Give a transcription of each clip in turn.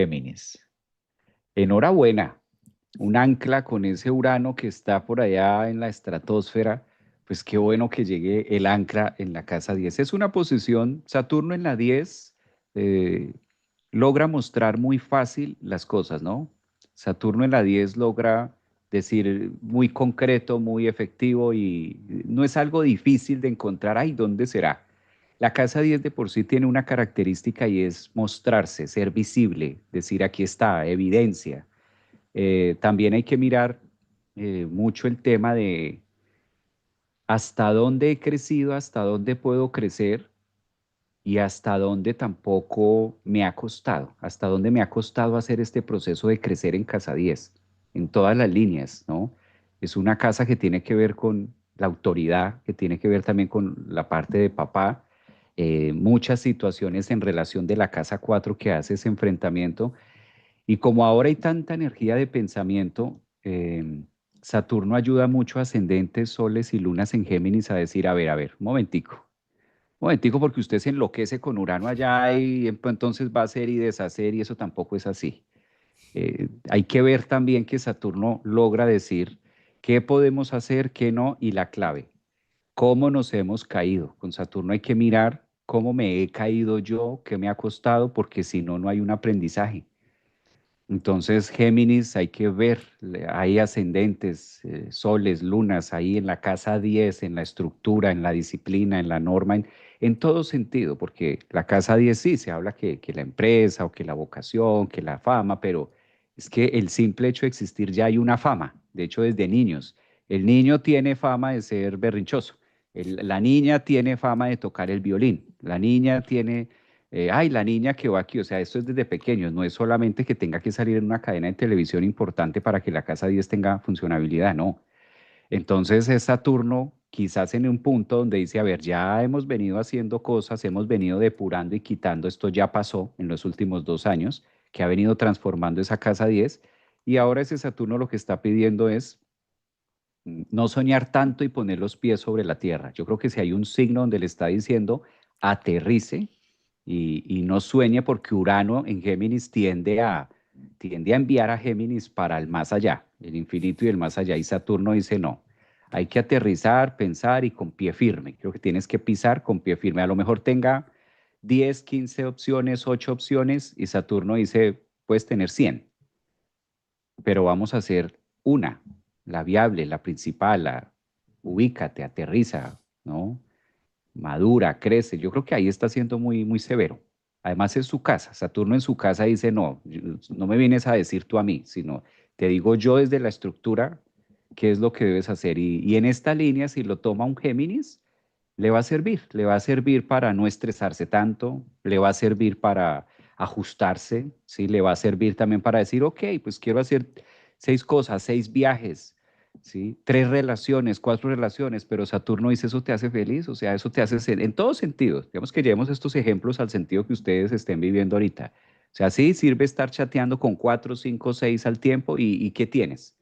Géminis. Enhorabuena, un ancla con ese Urano que está por allá en la estratosfera, pues qué bueno que llegue el ancla en la casa 10. Es una posición, Saturno en la 10 eh, logra mostrar muy fácil las cosas, ¿no? Saturno en la 10 logra decir muy concreto, muy efectivo y no es algo difícil de encontrar, ay, ¿dónde será? La casa 10 de por sí tiene una característica y es mostrarse, ser visible, decir aquí está, evidencia. También hay que mirar mucho el tema de hasta dónde he crecido, hasta dónde puedo crecer y hasta dónde tampoco me ha costado, hasta dónde me ha costado hacer este proceso de crecer en Casa 10, en todas las líneas, ¿no? Es una casa que tiene que ver con la autoridad, que tiene que ver también con la parte de papá, muchas situaciones en relación de la casa 4 que hace ese enfrentamiento. Y como ahora hay tanta energía de pensamiento, Saturno ayuda mucho a ascendentes, soles y lunas en Géminis a decir, a ver, un momentico, porque usted se enloquece con Urano allá y entonces va a hacer y deshacer y eso tampoco es así. Hay que ver también que Saturno logra decir qué podemos hacer, qué no, y la clave, cómo nos hemos caído. Con Saturno hay que mirar cómo me he caído yo, qué me ha costado, porque si no, no hay un aprendizaje. Entonces, Géminis, hay que ver, hay ascendentes, soles, lunas, ahí en la casa 10, en la estructura, en la disciplina, en la norma, en todo sentido, porque la casa 10 sí, se habla que la empresa o que la vocación, que la fama, pero es que el simple hecho de existir ya hay una fama, de hecho desde niños. El niño tiene fama de ser berrinchoso, la niña tiene fama de tocar el violín, la niña tiene ay, la niña que va aquí, o sea, esto es desde pequeños, no es solamente que tenga que salir en una cadena de televisión importante para que la casa 10 tenga funcionabilidad, no. Entonces es Saturno quizás en un punto donde dice, a ver, ya hemos venido haciendo cosas, hemos venido depurando y quitando, esto ya pasó en los últimos 2 años, que ha venido transformando esa casa 10, y ahora ese Saturno lo que está pidiendo es no soñar tanto y poner los pies sobre la tierra. Yo creo que si hay un signo donde le está diciendo aterrice y no sueñe porque Urano en Géminis tiende a enviar a Géminis para el más allá, el infinito y el más allá. Y Saturno dice no, hay que aterrizar, pensar y con pie firme. Creo que tienes que pisar con pie firme. A lo mejor tenga 10, 15 opciones, 8 opciones y Saturno dice puedes tener 100, pero vamos a hacer una, la viable, la principal, ubícate, aterriza, ¿no? Madura, crece. Yo creo que ahí está siendo muy, muy severo. Además es su casa. Saturno en su casa dice, no, no me vienes a decir tú a mí, sino te digo yo desde la estructura qué es lo que debes hacer. Y en esta línea, si lo toma un Géminis, le va a servir para no estresarse tanto, le va a servir para ajustarse, ¿sí? Le va a servir también para decir, ok, pues quiero hacer 6 cosas, 6 viajes, ¿sí? 3 relaciones, 4 relaciones, pero Saturno dice, ¿eso te hace feliz? O sea, eso te hace en todos sentidos. Digamos que llevemos estos ejemplos al sentido que ustedes estén viviendo ahorita. O sea, sí sirve estar chateando con 4, 5, 6 al tiempo y ¿qué tienes?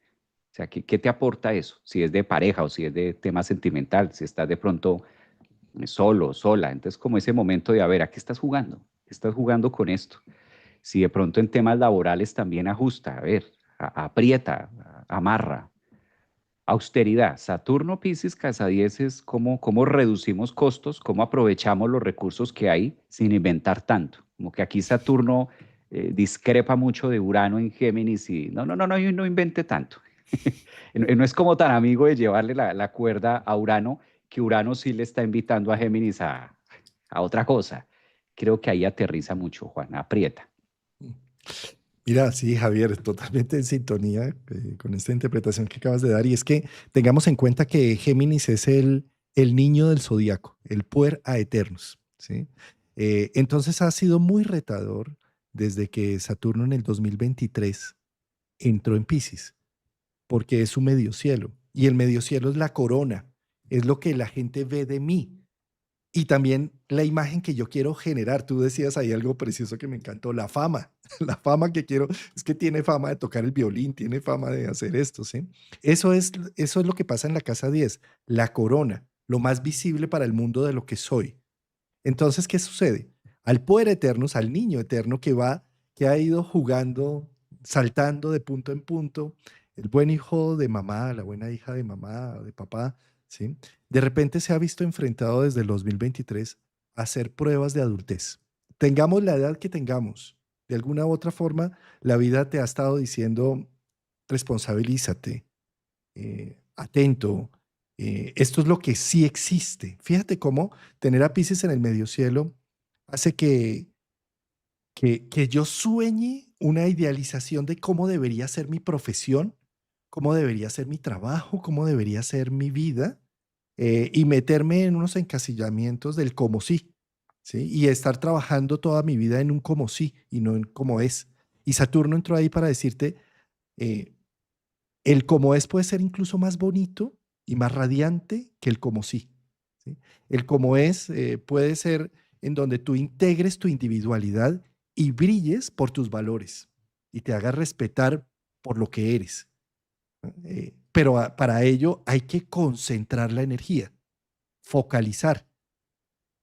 O sea, ¿qué te aporta eso? Si es de pareja o si es de tema sentimental, si estás de pronto solo, sola. Entonces, como ese momento de, a ver, ¿a qué estás jugando? ¿Qué estás jugando con esto? Si de pronto en temas laborales también ajusta, a ver, aprieta, amarra. Austeridad. Saturno, Piscis, casa 10 es cómo reducimos costos, cómo aprovechamos los recursos que hay sin inventar tanto. Como que aquí Saturno discrepa mucho de Urano en Géminis y no invente tanto. No es como tan amigo de llevarle la cuerda a Urano, que Urano sí le está invitando a Géminis a otra cosa. Creo que ahí aterriza mucho, Juan, aprieta. Mira, sí, Javier, totalmente en sintonía con esta interpretación que acabas de dar. Y es que tengamos en cuenta que Géminis es el niño del zodiaco, el puer a eternus, ¿sí? Entonces ha sido muy retador desde que Saturno en el 2023 entró en Piscis, porque es su medio cielo. Y el medio cielo es la corona, es lo que la gente ve de mí. Y también la imagen que yo quiero generar. Tú decías ahí algo precioso que me encantó, la fama. La fama que quiero, es que tiene fama de tocar el violín, tiene fama de hacer esto, ¿sí? Eso es lo que pasa en la casa 10, la corona, lo más visible para el mundo de lo que soy. Entonces, ¿qué sucede? Al poder eterno, al niño eterno que ha ido jugando, saltando de punto en punto, el buen hijo de mamá, la buena hija de mamá, de papá, ¿sí? De repente se ha visto enfrentado desde el 2023 a hacer pruebas de adultez. Tengamos la edad que tengamos, de alguna u otra forma, la vida te ha estado diciendo, responsabilízate, atento, esto es lo que sí existe. Fíjate cómo tener a Pisces en el medio cielo hace que yo sueñe una idealización de cómo debería ser mi profesión, cómo debería ser mi trabajo, cómo debería ser mi vida, y meterme en unos encasillamientos del como sí, ¿sí? Y estar trabajando toda mi vida en un como sí y no en como es. Y Saturno entró ahí para decirte, eh, el como es puede ser incluso más bonito y más radiante que el como sí. ¿Sí? El como es puede ser en donde tú integres tu individualidad y brilles por tus valores y te hagas respetar por lo que eres. Pero para ello hay que concentrar la energía, focalizar,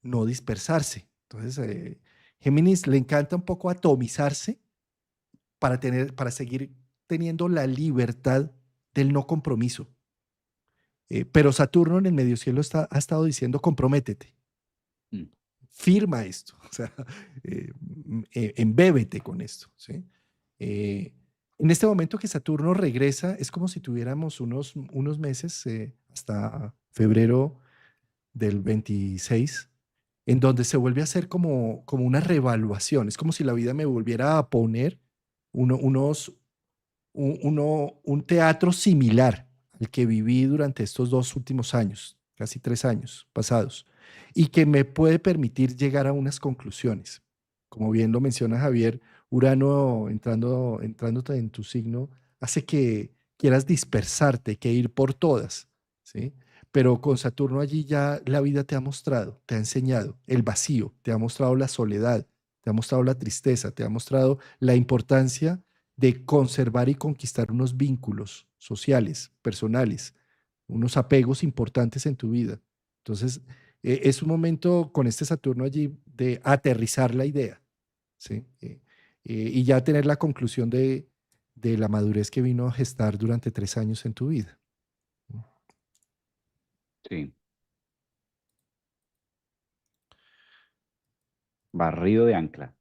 no dispersarse. Entonces, Géminis le encanta un poco atomizarse para seguir teniendo la libertad del no compromiso. Pero Saturno en el medio cielo ha estado diciendo, comprométete, Mm. firma esto, o sea, embébete con esto. ¿Sí? Eh, en este momento que Saturno regresa, es como si tuviéramos unos meses, hasta febrero del 26, en donde se vuelve a hacer como una reevaluación. Es como si la vida me volviera a poner uno- unos, un teatro similar al que viví durante estos 2 últimos años, casi 3 años pasados, y que me puede permitir llegar a unas conclusiones. Como bien lo menciona Javier, Urano entrándote en tu signo hace que quieras dispersarte, que ir por todas, ¿sí? Pero con Saturno allí ya la vida te ha mostrado, te ha enseñado el vacío, te ha mostrado la soledad, te ha mostrado la tristeza, te ha mostrado la importancia de conservar y conquistar unos vínculos sociales, personales, unos apegos importantes en tu vida. Entonces, es un momento con este Saturno allí de aterrizar la idea, ¿sí? Y ya tener la conclusión de la madurez que vino a gestar durante 3 años en tu vida. Sí, barrido de ancla.